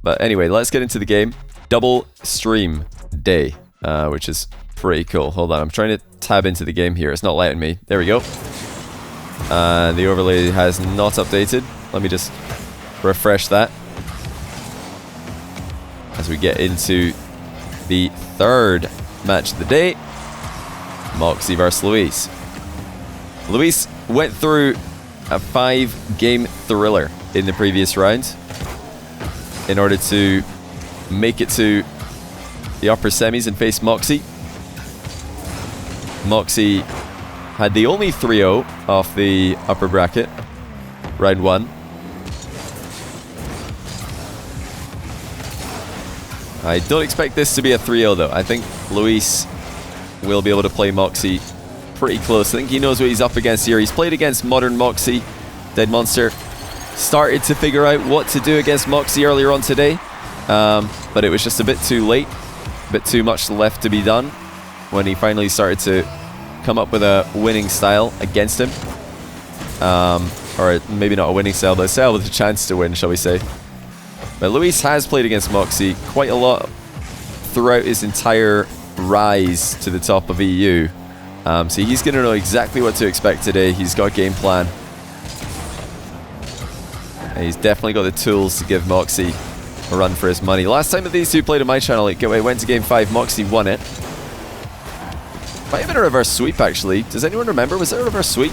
But anyway, let's get into the game. Double stream day, which is pretty cool. Hold on, I'm trying to tab into the game here. It's not letting me. There we go. The overlay has not updated. Let me just refresh that as we get into the third match of the day. Mawkzy versus Luis. Luis went through a 5-game thriller in the previous round in order to make it to the upper semis and face Mawkzy. Mawkzy had the only 3-0 off the upper bracket, round 1. I don't expect this to be a 3-0 though. I think Luis will be able to play Mawkzy pretty close. I think he knows what he's up against here. He's played against modern Mawkzy. Dead Monster started to figure out what to do against Mawkzy earlier on today, but it was just a bit too late, a bit too much left to be done when he finally started to come up with a winning style against him. Or maybe not a winning style, but a style with a chance to win, shall we say. But Luis has played against Mawkzy quite a lot throughout his entire rise to the top of EU. So he's going to know exactly what to expect today. He's got a game plan. And he's definitely got the tools to give Mawkzy a run for his money. Last time that these two played on my channel, it went to game 5. Mawkzy won it. Might have been a reverse sweep, actually. Does anyone remember? Was there a reverse sweep?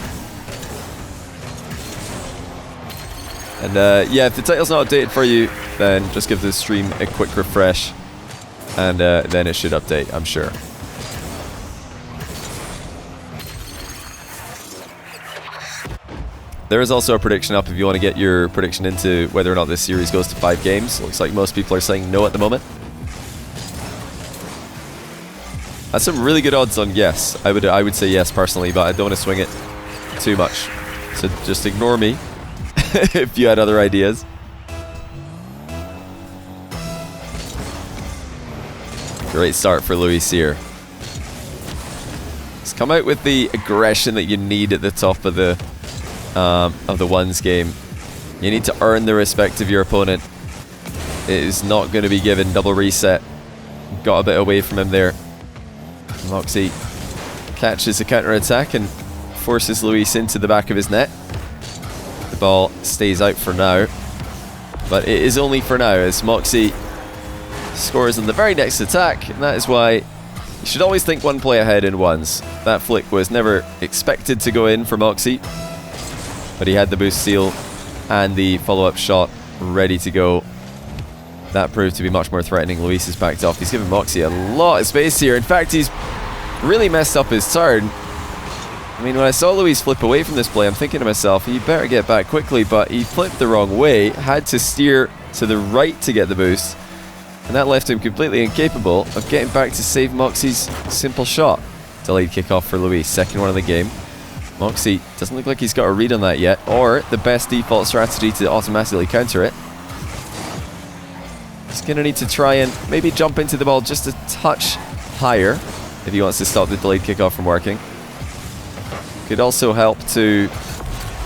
And yeah, if the title's not updated for you, then just give the stream a quick refresh. And then it should update, I'm sure. There is also a prediction up if you want to get your prediction into whether or not this series goes to 5 games. Looks like most people are saying no at the moment. That's some really good odds on yes. I would say yes personally, but I don't want to swing it too much. So just ignore me if you had other ideas. Great start for Luis here. He's come out with the aggression that you need at the top of the ones game. You need to earn the respect of your opponent. It is not going to be given. Double reset. Got a bit away from him there. Mawkzy catches a counter attack and forces Luis into the back of his net. The ball stays out for now, but it is only for now as Mawkzy scores on the very next attack, and that is why you should always think one play ahead in ones. That flick was never expected to go in for Mawkzy, but he had the boost seal and the follow-up shot ready to go. That proved to be much more threatening. Luis has backed off. He's given Mawkzy a lot of space here. In fact, he's really messed up his turn. I mean, when I saw Luis flip away from this play, I'm thinking to myself, he better get back quickly, but he flipped the wrong way, had to steer to the right to get the boost, and that left him completely incapable of getting back to save Mawkzy's simple shot. Delayed kickoff for Luis, second one of the game. Mawkzy doesn't look like he's got a read on that yet, or the best default strategy to automatically counter it. He's going to need to try and maybe jump into the ball just a touch higher if he wants to stop the delayed kickoff from working. Could also help to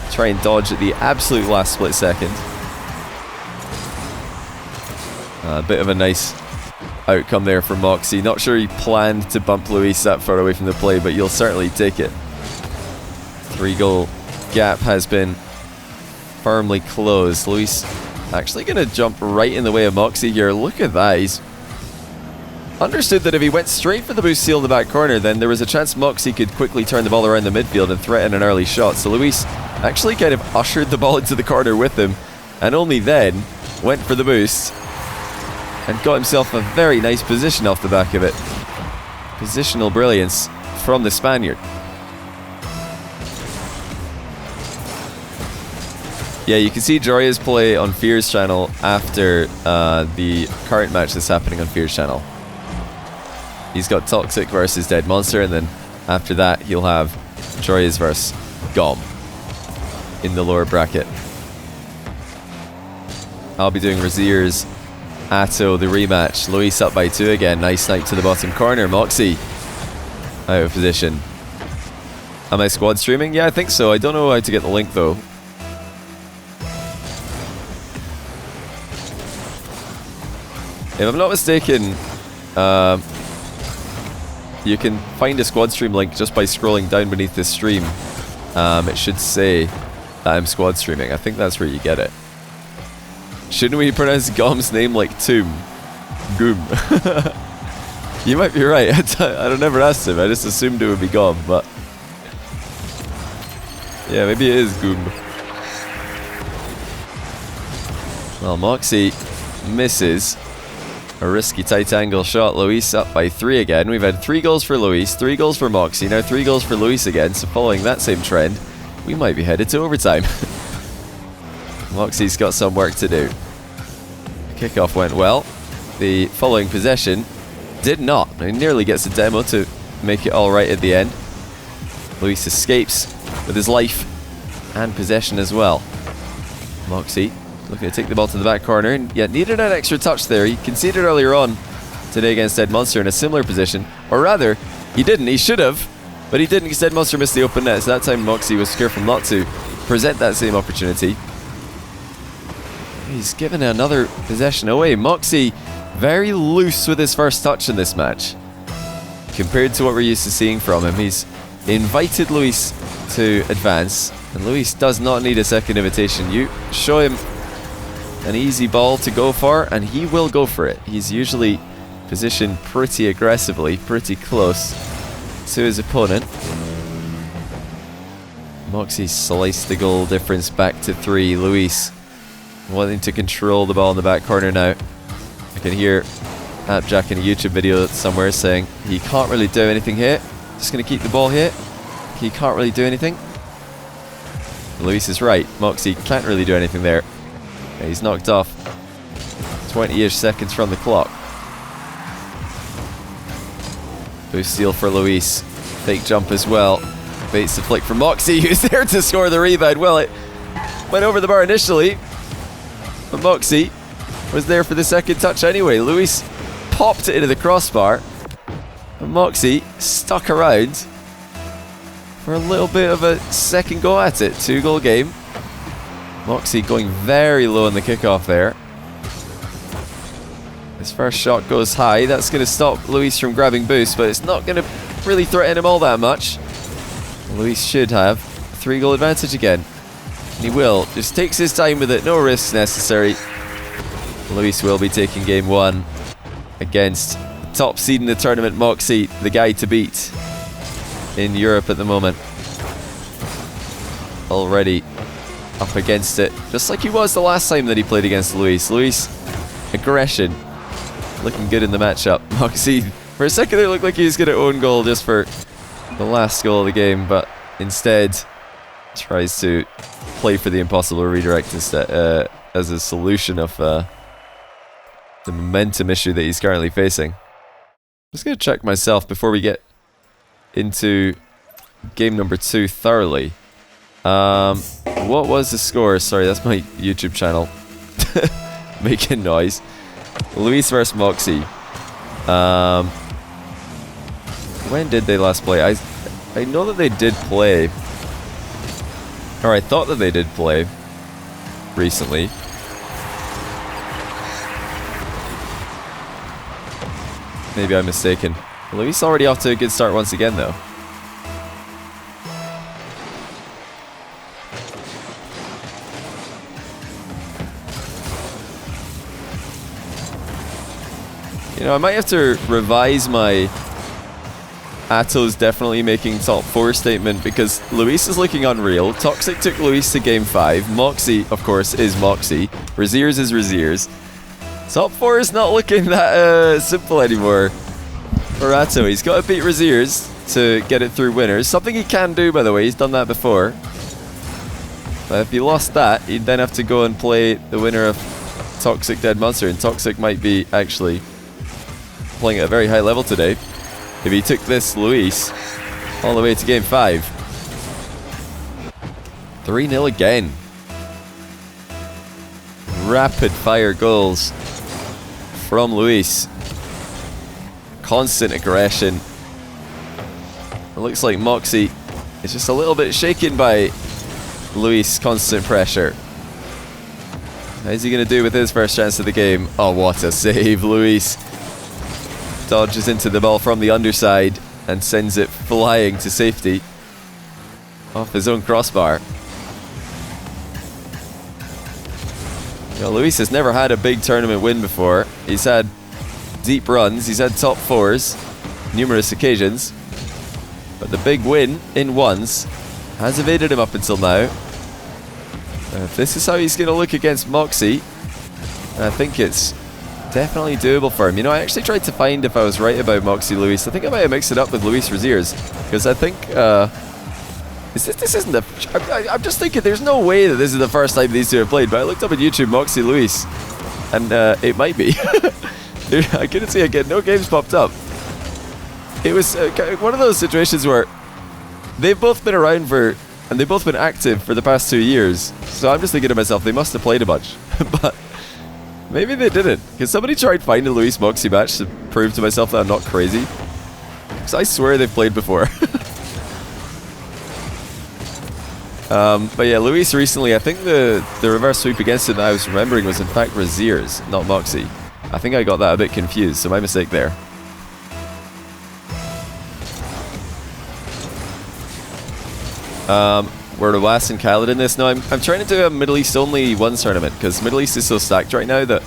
try and dodge at the absolute last split second. A bit of a nice outcome there for Mawkzy. Not sure he planned to bump Luis that far away from the play, but you'll certainly take it. 3-goal gap has been firmly closed. Luis actually going to jump right in the way of Mawkzy here. Look at that. He's understood that if he went straight for the boost seal in the back corner, then there was a chance Mawkzy could quickly turn the ball around the midfield and threaten an early shot. So Luis actually kind of ushered the ball into the corner with him, and only then went for the boost and got himself a very nice position off the back of it. Positional brilliance from the Spaniard. Yeah, you can see Jorya's play on Fear's channel after the current match that's happening on Fear's channel. He's got Toxic versus Dead Monster, and then after that he'll have Jorya's versus Gom in the lower bracket. I'll be doing Razir's Atto, the rematch. Luis up by 2 again. Nice snipe to the bottom corner. Mawkzy out of position. Am I squad streaming? Yeah, I think so. I don't know how to get the link though. If I'm not mistaken, you can find a squad stream link just by scrolling down beneath this stream. It should say that I'm squad streaming. I think that's where you get it. Shouldn't we pronounce Gom's name like Tomb? Goom. You might be right. I never asked him. I just assumed it would be Gom, but yeah, maybe it is Goom. Well, Mawkzy misses a risky tight angle shot. Luis up by 3 again. We've had 3 goals for Luis, 3 goals for Mawkzy, now 3 goals for Luis again. So following that same trend, we might be headed to overtime. Mawkzy's got some work to do. The kickoff went well. The following possession did not. He nearly gets a demo to make it all right at the end. Luis escapes with his life and possession as well. Mawkzy looking to take the ball to the back corner, and yet needed an extra touch there. He conceded earlier on today against Dead Monster in a similar position, or rather, he didn't. He should have, but he didn't because Dead Monster missed the open net. So that time Mawkzy was careful not to present that same opportunity. He's given another possession away. Mawkzy very loose with his first touch in this match compared to what we're used to seeing from him. He's invited Luis to advance, and Luis does not need a second invitation. You show him an easy ball to go for, and he will go for it. He's usually positioned pretty aggressively, pretty close to his opponent. Mawkzy sliced the goal difference back to 3. Luis wanting to control the ball in the back corner now. I can hear Appjack in a YouTube video somewhere saying he can't really do anything here. Just going to keep the ball here. He can't really do anything. Luis is right. Mawkzy can't really do anything there. He's knocked off 20-ish seconds from the clock. Boost steal for Luis. Fake jump as well. Baits the flick from Mawkzy, who's there to score the rebound. Well, it went over the bar initially, but Mawkzy was there for the second touch anyway. Luis popped it into the crossbar, and Mawkzy stuck around for a little bit of a second go at it. 2-goal game. Mawkzy going very low in the kickoff there. His first shot goes high. That's going to stop Luis from grabbing boost, but it's not going to really threaten him all that much. Luis should have a 3-goal advantage again. And he will. Just takes his time with it. No risks necessary. Luis will be taking game 1 against top seed in the tournament, Mawkzy, the guy to beat in Europe at the moment. Already up against it, just like he was the last time that he played against Luis. Luis, aggression, looking good in the matchup. Mawkzy, for a second it looked like he was going to own goal just for the last goal of the game, but instead tries to play for the impossible redirect instead, as a solution of the momentum issue that he's currently facing. I'm just going to check myself before we get into game number 2 thoroughly. What was the score? Sorry, that's my YouTube channel making noise. Luis versus Mawkzy. When did they last play? I know that they did play, or I thought that they did play recently. Maybe I'm mistaken. Luis already off to a good start once again though. You know, I might have to revise my Atto's definitely making top 4 statement, because Luis is looking unreal. Toxic took Luis to game 5. Mawkzy, of course, is Mawkzy. Raziers is Raziers. Top 4 is not looking that simple anymore for Atto. He's got to beat Raziers to get it through winners. Something he can do, by the way. He's done that before. But if he lost that, he'd then have to go and play the winner of Toxic Dead Monster. And Toxic might be actually playing at a very high level today if he took this Luis all the way to game 5. 3-0 again. Rapid fire goals from Luis. Constant aggression. It looks like Mawkzy is just a little bit shaken by Luis' constant pressure. How's he going to do with his first chance of the game? Oh, what a save, Luis. Dodges into the ball from the underside and sends it flying to safety off his own crossbar. You know, Luis has never had a big tournament win before. He's had deep runs, he's had top fours, numerous occasions, but the big win in ones has evaded him up until now. If this is how he's going to look against Mawkzy, I think it's definitely doable for him. You know, I actually tried to find if I was right about Mawkzy Luis. I think I might have mixed it up with Luis Raziers, because I think this isn't the... I'm just thinking there's no way that this is the first time these two have played, but I looked up on YouTube Mawkzy Luis, and it might be. I couldn't see it, no games popped up. It was one of those situations where they've both been around for, and they've both been active for the past 2 years. So I'm just thinking to myself, they must have played a bunch. But maybe they didn't. Because somebody tried finding a Luis Mawkzy match to prove to myself that I'm not crazy. Because I swear they've played before. But yeah, Luis recently, I think the reverse sweep against him that I was remembering was in fact Raziers, not Mawkzy. I think I got that a bit confused, so my mistake there. We're Luis and Khaled in this. No, I'm trying to do a Middle East only ones tournament, because Middle East is so stacked right now that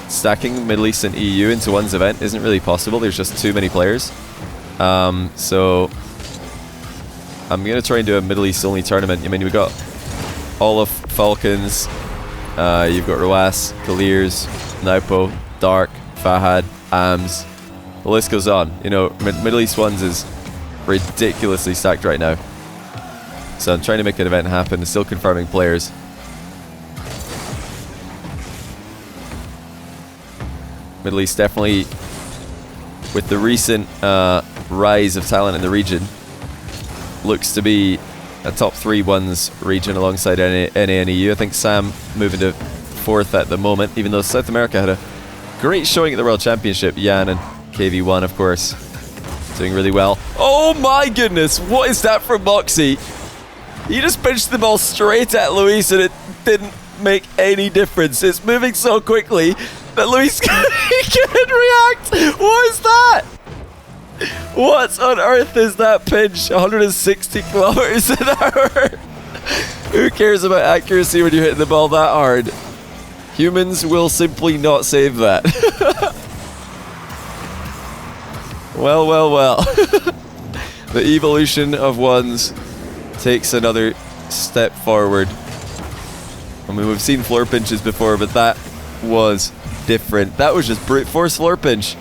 stacking Middle East and EU into one's event isn't really possible. There's just too many players. So I'm going to try and do a Middle East only tournament. I mean, we've got all of Falcons, you've got Luis, Kalirs, Naupo, Dark, Fahad, AMS. The list goes on. You know, Middle East ones is ridiculously stacked right now. So I'm trying to make an event happen, still confirming players. Middle East definitely, with the recent rise of talent in the region, looks to be a top 3 ones region alongside NA and EU. I think Sam moving to 4th at the moment, even though South America had a great showing at the World Championship. Yan and KV1, of course, doing really well. Oh my goodness, what is that from Mawkzy? He just pitched the ball straight at Luis and it didn't make any difference. It's moving so quickly that Luis couldn't react. What is that? What on earth is that pitch? 160 kilometers an hour. Who cares about accuracy when you're hitting the ball that hard? Humans will simply not save that. Well, well, well. The evolution of ones takes another step forward. I mean, we've seen floor pinches before, but that was different. That was just brute force floor pinch.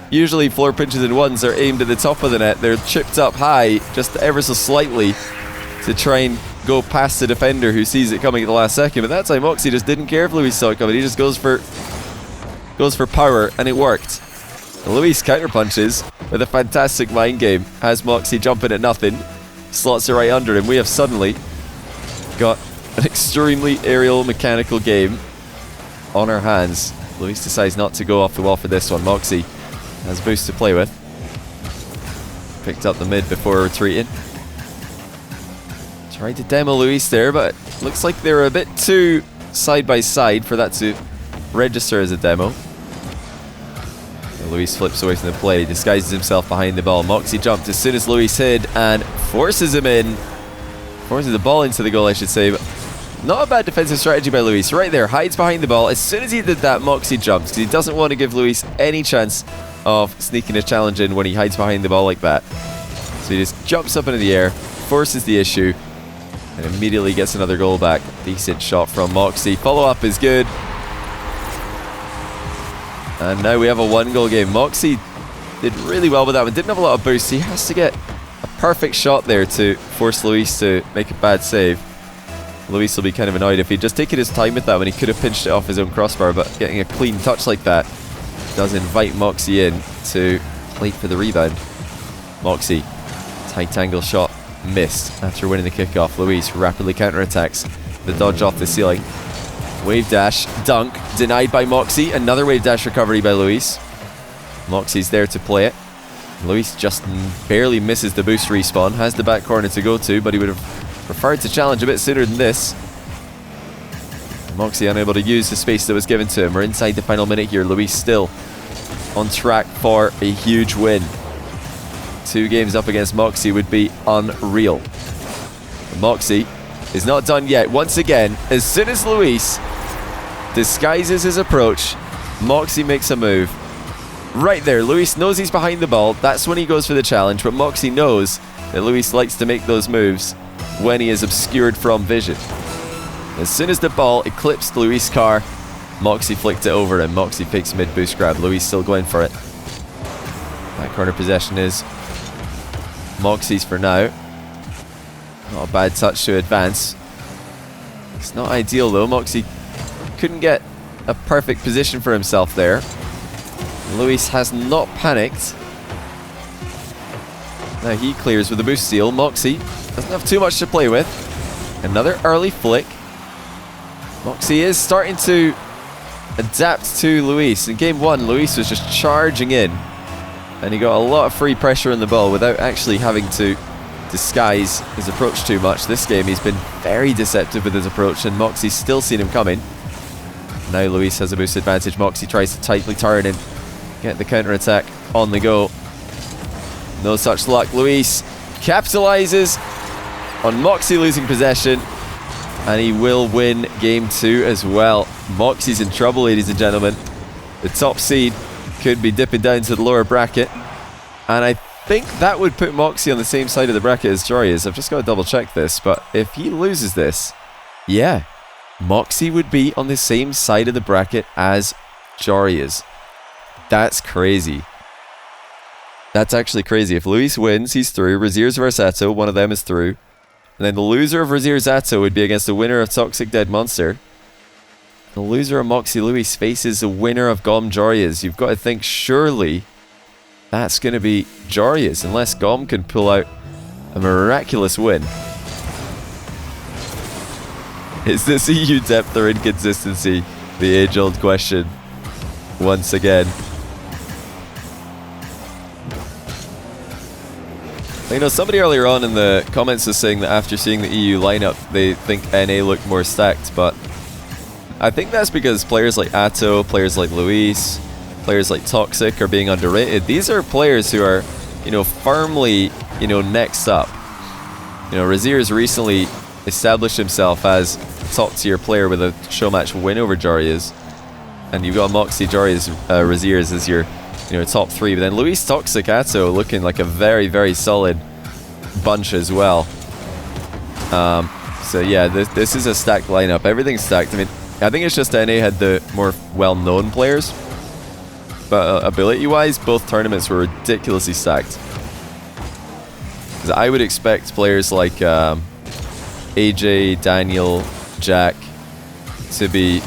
Usually floor pinches in ones are aimed at the top of the net. They're chipped up high, just ever so slightly, to try and go past the defender who sees it coming at the last second. But that time Mawkzy just didn't care if Luis saw it coming. He just goes for power, and it worked. And Luis counterpunches with a fantastic mind game. Has Mawkzy jumping at nothing, slots it right under him. We have suddenly got an extremely aerial mechanical game on our hands. Luis decides not to go off the wall for this one. Mawkzy has boost to play with. Picked up the mid before retreating. Tried to demo Luis there, but looks like they were a bit too side by side for that to register as a demo. Luis flips away from the play, disguises himself behind the ball. Mawkzy jumped as soon as Luis hid and forces him in. Forces the ball into the goal, I should say. But not a bad defensive strategy by Luis. Right there, hides behind the ball. As soon as he did that, Mawkzy jumps, because he doesn't want to give Luis any chance of sneaking a challenge in when he hides behind the ball like that. So he just jumps up into the air, forces the issue, and immediately gets another goal back. Decent shot from Mawkzy. Follow-up is good. And now we have a 1-goal game. Mawkzy did really well with that one. Didn't have a lot of boost. He has to get a perfect shot there to force Luis to make a bad save. Luis will be kind of annoyed if he'd just taken his time with that when he could have pinched it off his own crossbar, but getting a clean touch like that does invite Mawkzy in to play for the rebound. Mawkzy, tight angle shot, missed after winning the kickoff. Luis rapidly counterattacks the dodge off the ceiling. Wave dash, dunk, denied by Mawkzy. Another wave dash recovery by Luis. Mawkzy's there to play it. Luis just barely misses the boost respawn. Has the back corner to go to, but he would have preferred to challenge a bit sooner than this. Mawkzy unable to use the space that was given to him. We're inside the final minute here. Luis still on track for a huge win. 2 games up against Mawkzy would be unreal. Mawkzy is not done yet. Once again, as soon as Luis disguises his approach, Mawkzy makes a move. Right there, Luis knows he's behind the ball. That's when he goes for the challenge, but Mawkzy knows that Luis likes to make those moves when he is obscured from vision. As soon as the ball eclipsed Luis' car, Mawkzy flicked it over and Mawkzy fakes mid boost grab. Luis still going for it. That corner possession is Mawkzy's for now. Not a bad touch to advance. It's not ideal though. Mawkzy couldn't get a perfect position for himself there. Luis has not panicked. Now he clears with a boost steal. Mawkzy doesn't have too much to play with. Another early flick. Mawkzy is starting to adapt to Luis. In game 1, Luis was just charging in, and he got a lot of free pressure on the ball without actually having to disguise his approach too much. This game he's been very deceptive with his approach, and Mawkzy's still seen him coming. Now Luis has a boost advantage. Mawkzy tries to tightly turn and get the counter attack on the go. No such luck. Luis capitalizes on Mawkzy losing possession, and he will win game 2 as well. Mawkzy's in trouble, ladies and gentlemen. The top seed could be dipping down to the lower bracket, and I think that would put Mawkzy on the same side of the bracket as Jory is. I've just got to double check this, but if he loses this, yeah, Mawkzy would be on the same side of the bracket as Jory is. That's crazy. That's actually crazy. If Luis wins, he's through. Raziers versus Atto, one of them is through. And then the loser of Raziers Atto would be against the winner of Toxic Dead Monster. The loser of Mawkzy Luis faces the winner of Gom Jorias. You've got to think, surely that's going to be Jorias, unless Gom can pull out a miraculous win. Is this EU depth or inconsistency? The age-old question once again. You know, somebody earlier on in the comments was saying that after seeing the EU lineup, they think NA looked more stacked, but I think that's because players like Atto, players like Luis, players like Toxic are being underrated. These are players who are, you know, firmly, you know, next up. You know, Raziers recently established himself as a top-tier player with a show match win over Jorias, and you've got Mawkzy, Jorias, Raziers as your, you know, top 3, but then Luis, Toxic, Atto looking like a very, very solid bunch as well. So yeah, this is a stacked lineup. Everything's stacked. I mean, I think it's just NA had the more well-known players, but ability-wise, both tournaments were ridiculously stacked. I would expect players like AJ, Daniel, Jack to be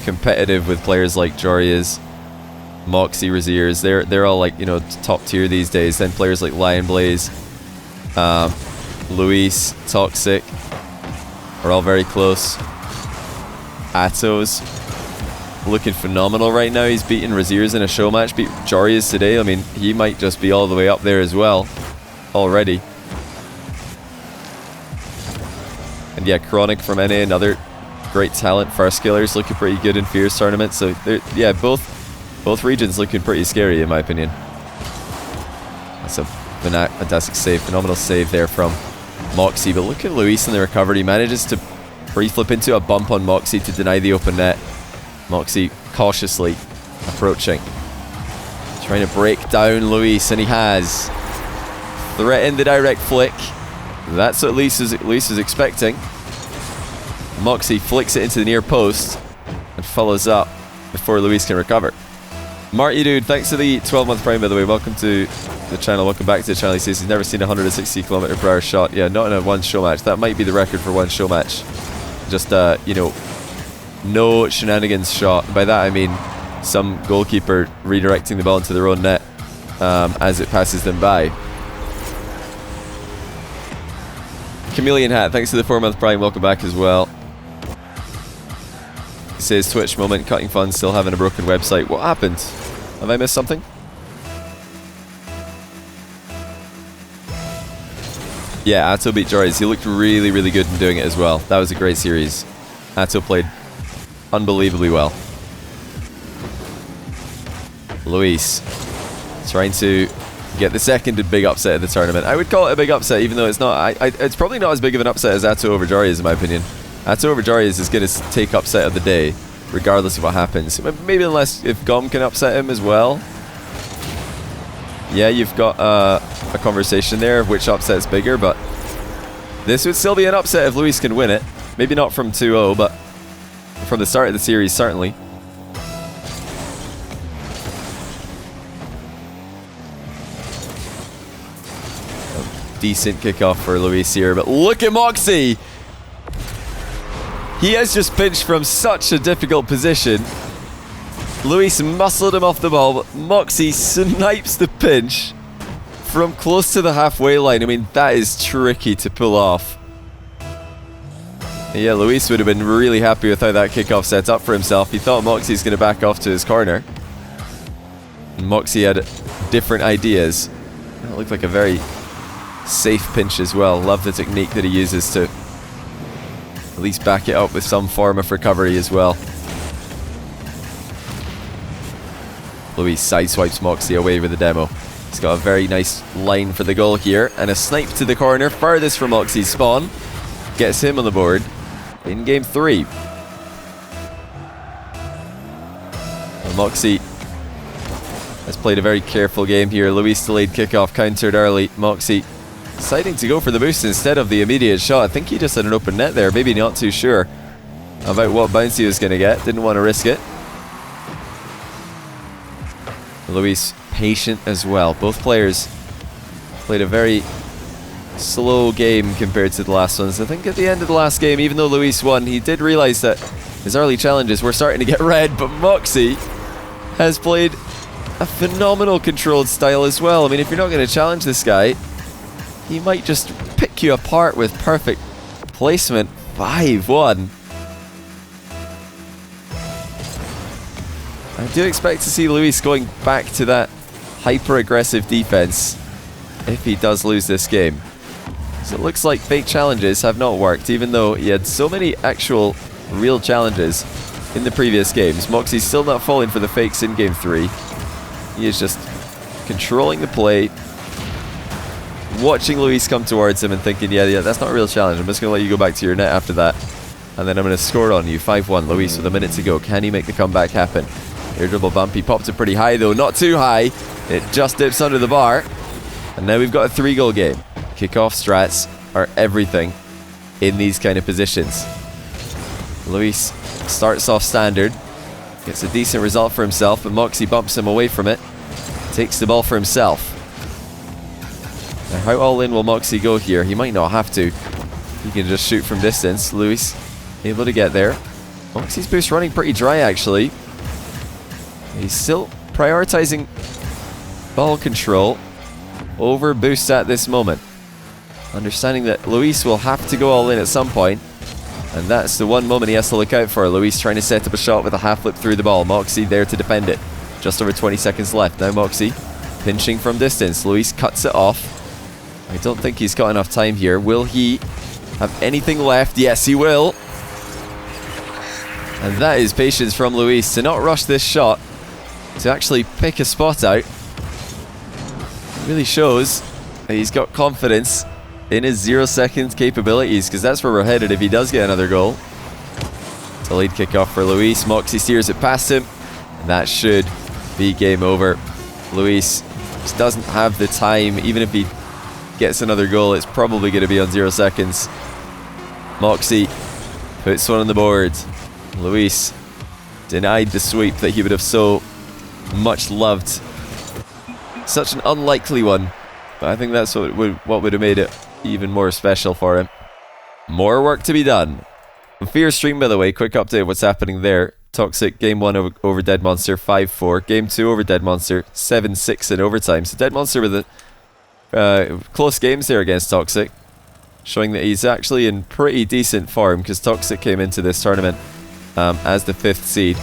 competitive with players like Jorias, Mawkzy, Raziers. They're all like, you know, top tier these days. Then players like Lion Blaze, Luis, Toxic are all very close. Atto's looking phenomenal right now. He's beaten Raziers in a show match, beat Jorias today. I mean, he might just be all the way up there as well already. And yeah, Chronic from NA, another great talent. First Killers looking pretty good in Fierce tournament. So yeah, both regions looking pretty scary in my opinion. That's a fantastic save, phenomenal save there from Mawkzy. But look at Luis in the recovery. He manages to pre-flip into a bump on Mawkzy to deny the open net. Mawkzy cautiously approaching, trying to break down Luis, and he has threatened the direct flick. That's what Luis was expecting. Mawkzy flicks it into the near post and follows up before Luis can recover. Marty dude, thanks for the 12-month prime, by the way. Welcome to the channel. Welcome back to the channel. He says he's never seen a 160 km/h shot. Yeah, not in a one show match. That might be the record for one show match. Just you know, no shenanigans shot. By that I mean some goalkeeper redirecting the ball into their own net as it passes them by. Chameleon Hat, thanks for the 4-month prime. Welcome back as well. He says Twitch moment, cutting funds, still having a broken website. What happened? Have I missed something? Yeah, Atto beat Jorias. He looked really, really good in doing it as well. That was a great series. Atto played unbelievably well. Luis trying to get the second big upset of the tournament. I would call it a big upset, even though it's not. It's probably not as big of an upset as Atto over Jarius, in my opinion. Atto over Jarius is going to take upset of the day, regardless of what happens. Maybe unless if Gom can upset him as well. Yeah, you've got a conversation there of which upset's bigger, but this would still be an upset if Luis can win it. Maybe not from 2-0, but from the start of the series, certainly. Decent kickoff for Luis here, but look at Mawkzy! He has just pinched from such a difficult position. Luis muscled him off the ball, but Mawkzy snipes the pinch from close to the halfway line. I mean, that is tricky to pull off. Yeah, Luis would have been really happy with how that kickoff set up for himself. He thought Mawkzy's going to back off to his corner. And Mawkzy had different ideas. That looked like a very safe pinch as well. Love the technique that he uses to at least back it up with some form of recovery as well. Luis sideswipes Mawkzy away with the demo. He's got a very nice line for the goal here, and a snipe to the corner, furthest from Mawkzy's spawn. Gets him on the board in game 3. Well, Mawkzy has played a very careful game here. Luis delayed kickoff, countered early. Mawkzy deciding to go for the boost instead of the immediate shot. I think he just had an open net there, maybe not too sure about what bounce he was going to get. Didn't want to risk it. Luis patient as well. Both players played a very slow game compared to the last ones. I think at the end of the last game, even though Luis won, he did realize that his early challenges were starting to get red, but Mawkzy has played a phenomenal controlled style as well. I mean, if you're not going to challenge this guy, he might just pick you apart with perfect placement. 5-1. I do expect to see Luis going back to that hyper-aggressive defense if he does lose this game. So it looks like fake challenges have not worked, even though he had so many actual real challenges in the previous games. Mawkzy's still not falling for the fakes in game 3. He is just controlling the play, watching Luis come towards him and thinking, yeah, that's not a real challenge. I'm just going to let you go back to your net after that. And then I'm going to score on you. 5-1. Luis with a minute to go. Can he make the comeback happen? Air dribble bump. He popped it pretty high, though. Not too high. It just dips under the bar. And now we've got a 3-goal game. Kickoff strats are everything in these kind of positions. Luis starts off standard. Gets a decent result for himself, but Mawkzy bumps him away from it. Takes the ball for himself. Now, how all in will Mawkzy go here? He might not have to. He can just shoot from distance. Luis able to get there. Mawkzy's boost running pretty dry, actually. He's still prioritizing ball control over boosts at this moment. Understanding that Luis will have to go all in at some point, and that's the one moment he has to look out for. Luis trying to set up a shot with a half flip through the ball. Mawkzy there to defend it. Just over 20 seconds left. Now Mawkzy pinching from distance. Luis cuts it off. I don't think he's got enough time here. Will he have anything left? Yes, he will. And that is patience from Luis to not rush this shot, to actually pick a spot out. It really shows that he's got confidence in his 0 seconds capabilities, because that's where we're headed if he does get another goal. Delayed kickoff for Luis. Mawkzy steers it past him, and that should be game over. Luis just doesn't have the time. Even if he gets another goal, it's probably going to be on 0 seconds. Mawkzy puts one on the board. Luis denied the sweep that he would have so much loved. Such an unlikely one, but I think that's what would have made it even more special for him. More work to be done. Fear stream, by the way, quick update of what's happening there. Toxic game 1 over Dead Monster 5-4. Game 2 over Dead Monster 7-6 in overtime. So Dead Monster with the close games there against Toxic, showing that he's actually in pretty decent form, because Toxic came into this tournament as the 5th seed.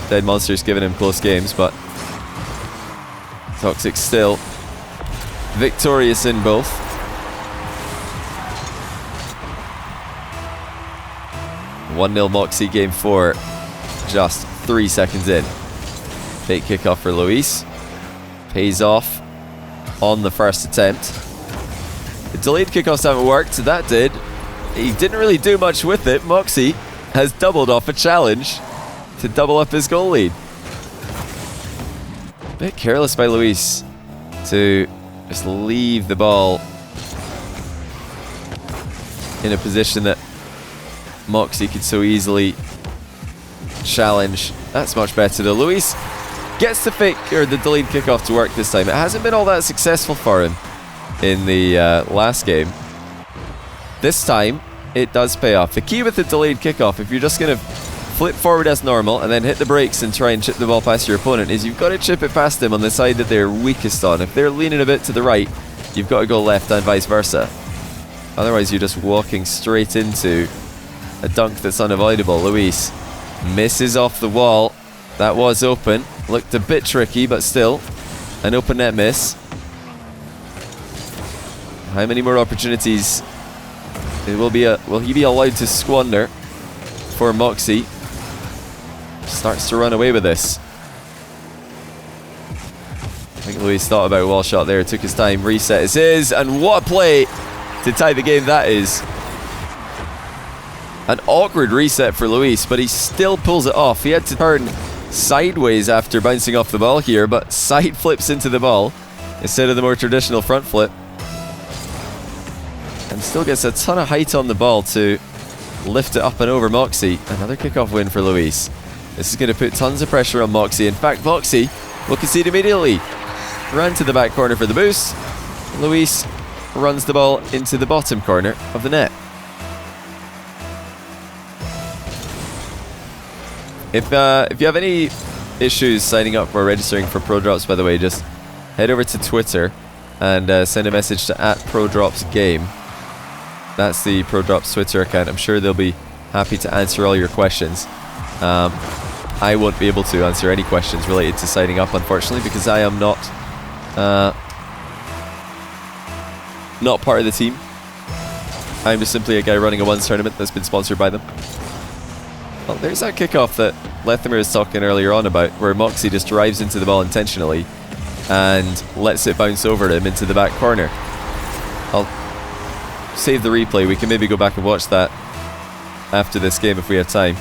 Dead Monster's given him close games, but Toxic still victorious in both. 1-0 Mawkzy game 4, just 3 seconds in. Fake kickoff for Luis. Pays off on the first attempt. The delayed kickoffs haven't worked, so that did. He didn't really do much with it. Mawkzy has doubled off a challenge to double up his goal lead. Bit careless by Luis to just leave the ball in a position that Mawkzy could so easily challenge. That's much better though. Luis gets the fake, or the delayed kickoff to work this time. It hasn't been all that successful for him in the last game. This time, it does pay off. The key with the delayed kickoff, if you're just going to flip forward as normal and then hit the brakes and try and chip the ball past your opponent, is you've got to chip it past them on the side that they're weakest on. If they're leaning a bit to the right, you've got to go left and vice versa. Otherwise, you're just walking straight into a dunk that's unavoidable. Luis misses off the wall. That was open. Looked a bit tricky, but still an open net miss. How many more opportunities will he be allowed to squander for Mawkzy? Starts to run away with this. I think Luis thought about a wall shot there, took his time, reset is his, and what a play to tie the game that is. An awkward reset for Luis, but he still pulls it off. He had to turn sideways after bouncing off the ball here, but side flips into the ball instead of the more traditional front flip. And still gets a ton of height on the ball to lift it up and over Mawkzy. Another kickoff win for Luis. This is going to put tons of pressure on Mawkzy. In fact, Mawkzy will concede immediately. Ran to the back corner for the boost. Luis runs the ball into the bottom corner of the net. If you have any issues signing up or registering for ProDrops, by the way, just head over to Twitter and send a message to @ProDropsGame. That's the ProDrops Twitter account. I'm sure they'll be happy to answer all your questions. I won't be able to answer any questions related to signing up, unfortunately, because I am not part of the team. I'm just simply a guy running a ones tournament that's been sponsored by them. Well, there's that kickoff that Lethamyr was talking earlier on about, where Mawkzy just drives into the ball intentionally and lets it bounce over him into the back corner. I'll save the replay. We can maybe go back and watch that after this game if we have time.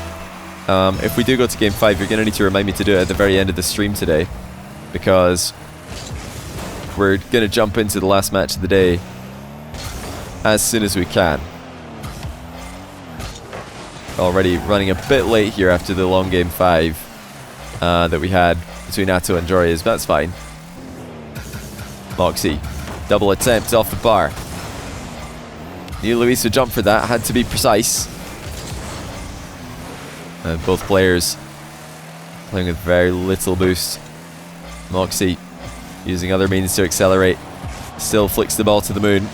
If we do go to game 5, you're going to need to remind me to do it at the very end of the stream today, because we're going to jump into the last match of the day as soon as we can. Already running a bit late here after the long game 5 that we had between Atto and Jorias, but that's fine. Mawkzy, double attempt off the bar. Knew Luis would jump for that, had to be precise. Both players playing with very little boost. Mawkzy using other means to accelerate. Still flicks the ball to the moon.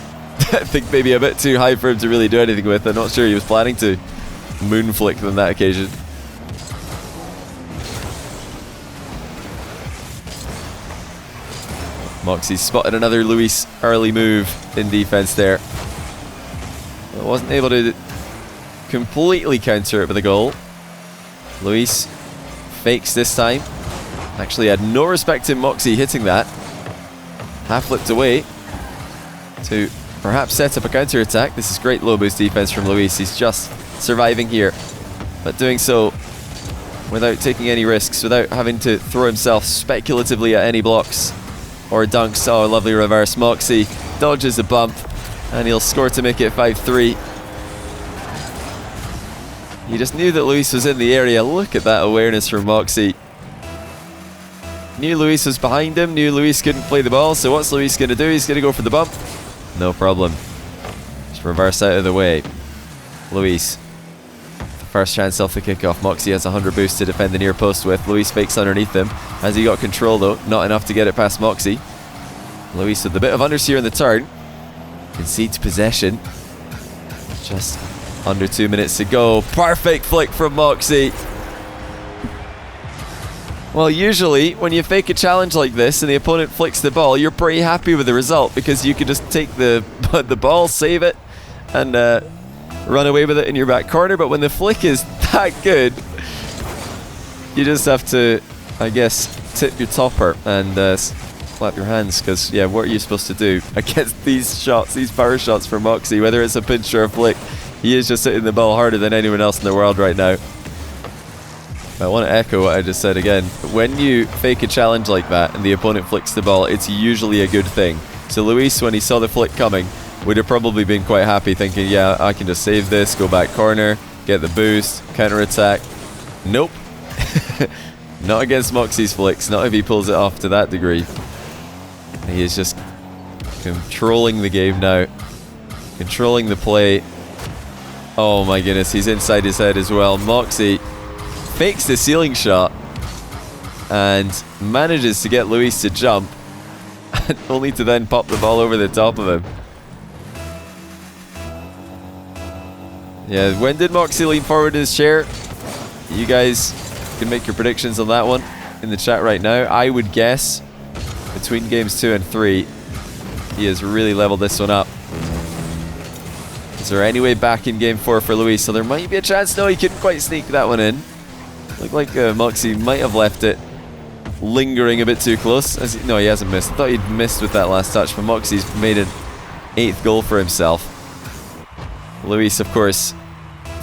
I think maybe a bit too high for him to really do anything with. I'm not sure he was planning to moon flick on that occasion. Mawkzy spotted another Luis early move in defense there. Wasn't able to completely counter it with a goal. Luis fakes this time. Actually had no respect in Mawkzy hitting that. Half flipped away to perhaps set up a counter attack. This is great low boost defense from Luis. He's just surviving here, but doing so without taking any risks, without having to throw himself speculatively at any blocks or dunks. Oh, a lovely reverse. Mawkzy dodges a bump and he'll score to make it 5-3. He just knew that Luis was in the area. Look at that awareness from Mawkzy. Knew Luis was behind him, knew Luis couldn't play the ball, so what's Luis going to do? He's going to go for the bump. No problem. Just reverse out of the way. Luis, the first chance off the kickoff. Mawkzy has 100 boost to defend the near post with. Luis fakes underneath him. Has he got control though? Not enough to get it past Mawkzy. Luis with a bit of understeer in the turn. Concedes possession. Just under 2 minutes to go. Perfect flick from Mawkzy. Well, usually when you fake a challenge like this and the opponent flicks the ball, you're pretty happy with the result, because you can just take the ball, save it, and run away with it in your back corner, but when the flick is that good, you just have to, I guess, tip your topper and clap your hands, because, yeah, what are you supposed to do against these shots, these power shots from Mawkzy, whether it's a pinch or a flick? He is just hitting the ball harder than anyone else in the world right now. I want to echo what I just said again. When you fake a challenge like that and the opponent flicks the ball, it's usually a good thing. So Luis, when he saw the flick coming, would have probably been quite happy, thinking, yeah, I can just save this, go back corner, get the boost, counter-attack. Nope. Not against Mawkzy's flicks, not if he pulls it off to that degree. He is just controlling the game now. Controlling the play. Oh my goodness, he's inside his head as well. Mawkzy fakes the ceiling shot and manages to get Luis to jump, only to then pop the ball over the top of him. Yeah, when did Mawkzy lean forward in his chair? You guys can make your predictions on that one in the chat right now. I would guess between games 2 and 3, he has really leveled this one up. Is there any way back in game 4 for Luis? So there might be a chance. No, he couldn't quite sneak that one in. Looked like Mawkzy might have left it lingering a bit too close. No, he hasn't missed. I thought he'd missed with that last touch, but Mawkzy's made an 8th goal for himself. Luis, of course,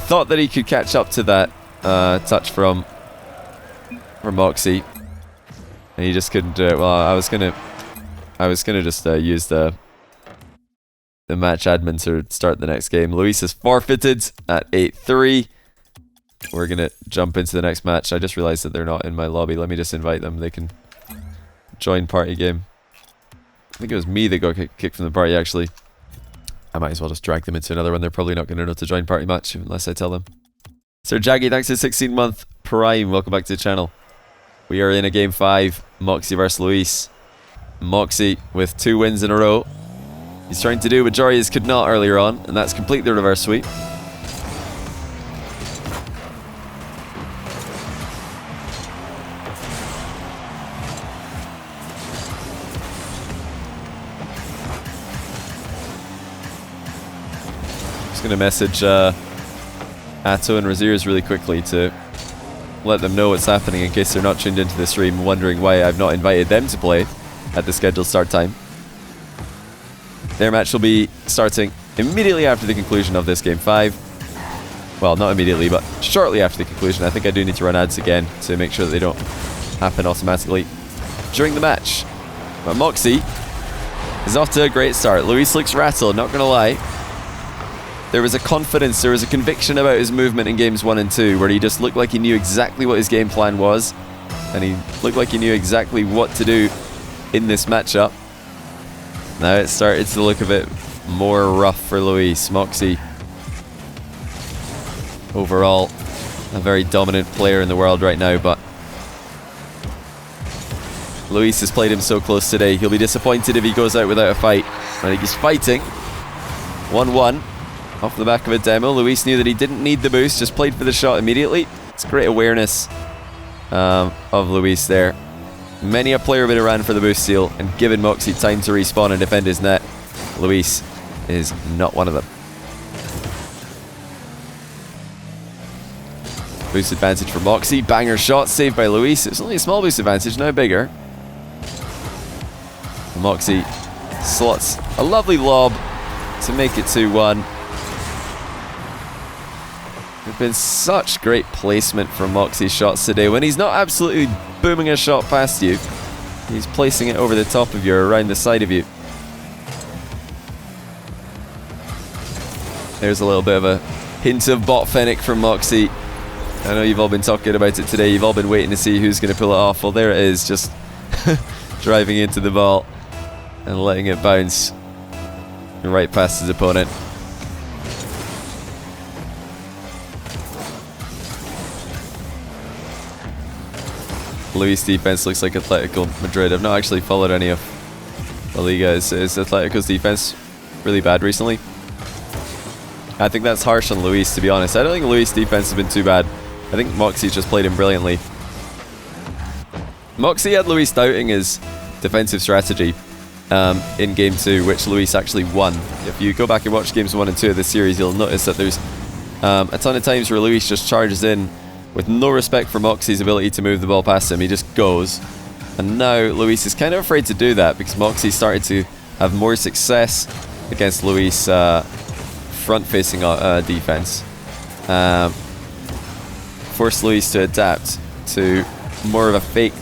thought that he could catch up to that touch from Mawkzy, and he just couldn't do it. Well, I was gonna just use the match admin to start the next game. Luis is forfeited at 8-3. We're gonna jump into the next match. I just realized that they're not in my lobby. Let me just invite them. They can join party game. I think it was me that got kicked from the party, actually. I might as well just drag them into another one. They're probably not going to know to join party match unless I tell them. Sir Jaggy, thanks for the 16-month Prime. Welcome back to the channel. We are in a game 5. Mawkzy versus Luis. Mawkzy with 2 wins in a row. He's trying to do what Jorius could not earlier on, and that's complete the reverse sweep. Going to message Atto and Raziers really quickly to let them know what's happening in case they're not tuned into the stream and wondering why I've not invited them to play at the scheduled start time. Their match will be starting immediately after the conclusion of this game 5. Well, not immediately, but shortly after the conclusion. I think I do need to run ads again to make sure that they don't happen automatically during the match. But Mawkzy is off to a great start. Luis looks rattled, not gonna lie. There was a confidence, there was a conviction about his movement in games 1 and 2, where he just looked like he knew exactly what his game plan was, and he looked like he knew exactly what to do in this matchup. Now it started to look a bit more rough for Luis. Mawkzy, overall, a very dominant player in the world right now, but Luis has played him so close today. He'll be disappointed if he goes out without a fight. I think he's fighting. 1-1. Off the back of a demo. Luis knew that he didn't need the boost, just played for the shot immediately. It's great awareness of Luis there. Many a player would have ran for the boost steal and given Mawkzy time to respawn and defend his net. Luis is not one of them. Boost advantage for Mawkzy. Banger shot saved by Luis. It's only a small boost advantage, now bigger. Mawkzy slots a lovely lob to make it 2-1. There's been such great placement from Mawkzy's shots today. When he's not absolutely booming a shot past you, he's placing it over the top of you or around the side of you. There's a little bit of a hint of bot Fennec from Mawkzy. I know you've all been talking about it today. You've all been waiting to see who's going to pull it off. Well, there it is, just driving into the ball and letting it bounce right past his opponent. Luis' defense looks like Atletico Madrid. I've not actually followed any of La Liga. Is Atletico's defense really bad recently? I think that's harsh on Luis, to be honest. I don't think Luis' defense has been too bad. I think Mawkzy's just played him brilliantly. Mawkzy had Luis doubting his defensive strategy in Game 2, which Luis actually won. If you go back and watch Games 1 and 2 of this series, you'll notice that there's a ton of times where Luis just charges in with no respect for Mawkzy's ability to move the ball past him. He just goes. And now Luis is kind of afraid to do that because Mawkzy started to have more success against Luis' front-facing defense. Forced Luis to adapt to more of a fake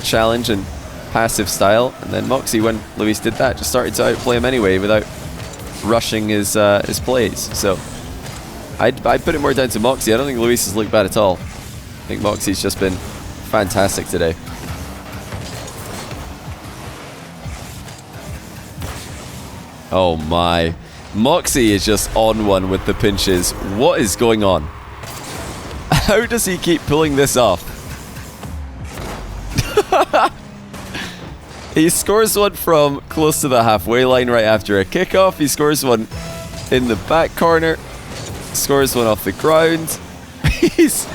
challenge and passive style. And then Mawkzy, when Luis did that, just started to outplay him anyway without rushing his plays. So I'd put it more down to Mawkzy. I don't think Luis has looked bad at all. I think Mawkzy's just been fantastic today. Oh my. Mawkzy is just on one with the pinches. What is going on? How does he keep pulling this off? He scores one from close to the halfway line right after a kickoff. He scores one in the back corner. Scores one off the ground. He's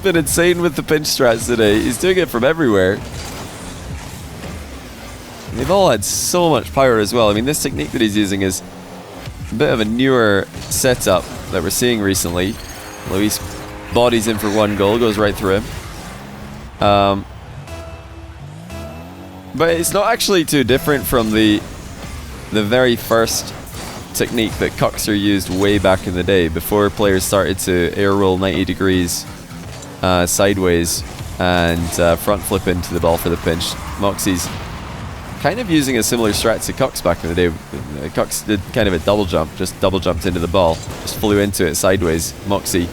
been insane with the pinch strats today. He's doing it from everywhere. And they've all had so much power as well. I mean, this technique that he's using is a bit of a newer setup that we're seeing recently. Luis bodies in for one goal, goes right through him. But it's not actually too different from the very first technique that Coxer used way back in the day, before players started to air roll 90 degrees sideways and front flip into the ball for the pinch. Mawkzy's kind of using a similar strat to Cox back in the day. Cox did kind of a double jump, just double jumped into the ball, just flew into it sideways. Mawkzy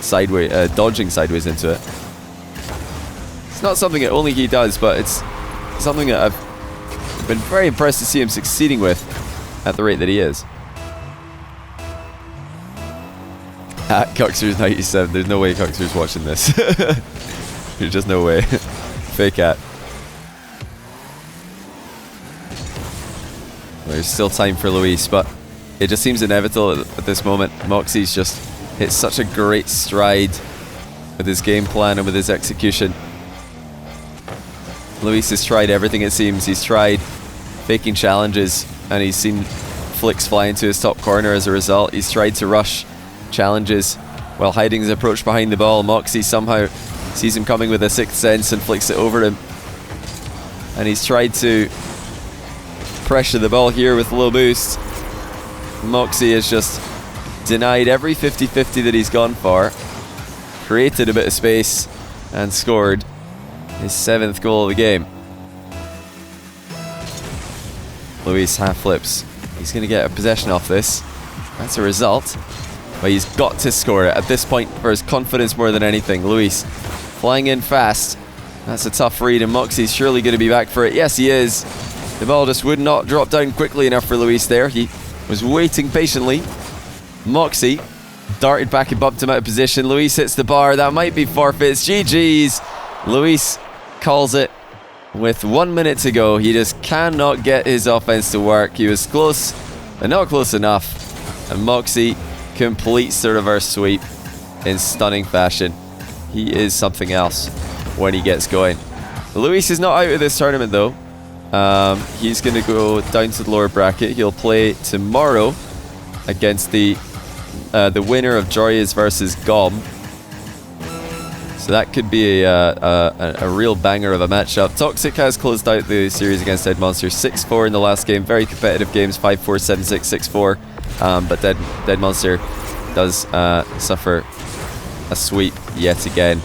sideways, dodging sideways into it. It's not something that only he does, but it's something that I've been very impressed to see him succeeding with at the rate that he is. At Coxer's 97, there's no way Coxer's watching this. There's just no way. Fake at. There's still time for Luis, but it just seems inevitable at this moment. Mawkzy's just hit such a great stride with his game plan and with his execution. Luis has tried everything, it seems. He's tried faking challenges and he's seen flicks fly into his top corner as a result. He's tried to rush challenges while hiding his approach behind the ball. Mawkzy somehow sees him coming with a sixth sense and flicks it over him. And he's tried to pressure the ball here with a low boost. Mawkzy has just denied every 50-50 that he's gone for, created a bit of space and scored his 7th goal of the game. Luis half flips. He's going to get a possession off this. That's a result. But he's got to score it at this point for his confidence more than anything. Luis flying in fast. That's a tough read, and Mawkzy's surely going to be back for it. Yes, he is. The ball just would not drop down quickly enough for Luis there. He was waiting patiently. Mawkzy darted back and bumped him out of position. Luis hits the bar. That might be forfeits. GG's. Luis calls it with 1 minute to go. He just cannot get his offense to work. He was close, but not close enough. And Mawkzy completes the reverse sweep in stunning fashion. He is something else when he gets going. Luis is not out of this tournament though. He's going to go down to the lower bracket. He'll play tomorrow against the winner of Joyas versus Gom. So that could be a real banger of a matchup. Toxic has closed out the series against Dead Monster 6-4 in the last game. Very competitive games, 5-4, 7-6, 6-4. But Dead Monster does suffer a sweep yet again.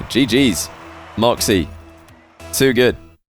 GG's. Mawkzy. Too good.